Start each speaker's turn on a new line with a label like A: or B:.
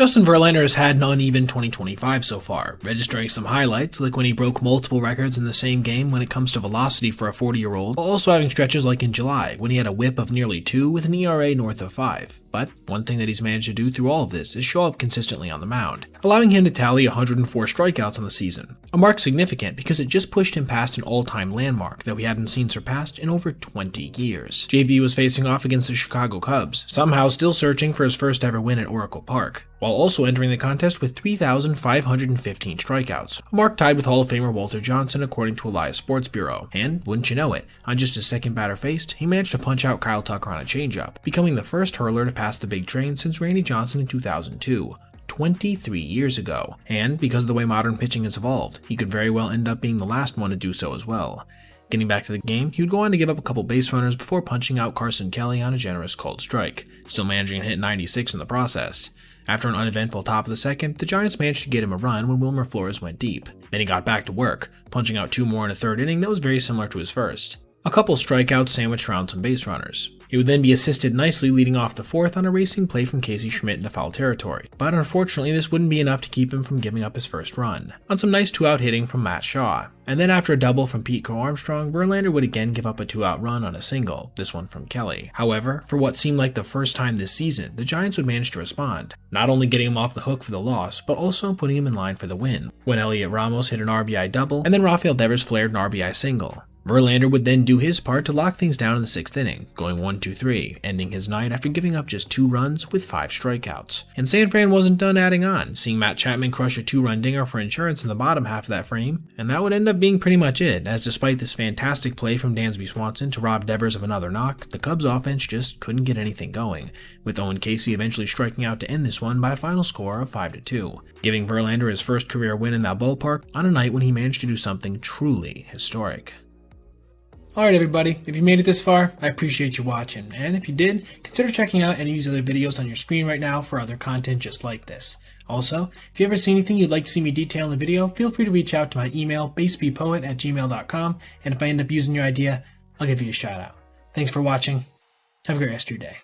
A: Justin Verlander has had an uneven 2025 so far, registering some highlights like when he broke multiple records in the same game when it comes to velocity for a 40-year-old, while also having stretches like in July when he had a whip of nearly 2 with an ERA north of 5. But one thing that he's managed to do through all of this is show up consistently on the mound, allowing him to tally 104 strikeouts on the season, a mark significant because it just pushed him past an all-time landmark that we hadn't seen surpassed in over 20 years. JV was facing off against the Chicago Cubs, somehow still searching for his first ever win at Oracle Park, while also entering the contest with 3,515 strikeouts, a mark tied with Hall of Famer Walter Johnson according to Elias Sports Bureau. And, wouldn't you know it, on just his second batter faced, he managed to punch out Kyle Tucker on a changeup, becoming the first hurler to pass the big train since Randy Johnson in 2002. 23 years ago. And, because of the way modern pitching has evolved, he could very well end up being the last one to do so as well. Getting back to the game, he would go on to give up a couple base runners before punching out Carson Kelly on a generous called strike, still managing to hit 96 in the process. After an uneventful top of the second, the Giants managed to get him a run when Wilmer Flores went deep. Then he got back to work, punching out 2 more in a third inning that was very similar to his first. A couple strikeouts sandwiched around some base runners. He would then be assisted nicely leading off the fourth on a racing play from Casey Schmidt into foul territory, but unfortunately this wouldn't be enough to keep him from giving up his first run, on some nice 2-out hitting from Matt Shaw. And then after a double from Pete Armstrong, Verlander would again give up a 2-out run on a single, this one from Kelly. However, for what seemed like the first time this season, the Giants would manage to respond, not only getting him off the hook for the loss, but also putting him in line for the win, when Elliot Ramos hit an RBI double, and then Rafael Devers flared an RBI single. Verlander would then do his part to lock things down in the 6th inning, going 1-2-3, ending his night after giving up just 2 runs with 5 strikeouts. And San Fran wasn't done adding on, seeing Matt Chapman crush a 2-run dinger for insurance in the bottom half of that frame, and that would end up being pretty much it, as despite this fantastic play from Dansby Swanson to rob Devers of another knock, the Cubs offense just couldn't get anything going, with Owen Casey eventually striking out to end this one by a final score of 5-2, giving Verlander his first career win in that ballpark on a night when he managed to do something truly historic. Alright everybody, if you made it this far, I appreciate you watching, and if you did, consider checking out any of these other videos on your screen right now for other content just like this. Also, if you ever see anything you'd like to see me detail in the video, feel free to reach out to my email, basebpoet@gmail.com, and if I end up using your idea, I'll give you a shout out. Thanks for watching, have a great rest of your day.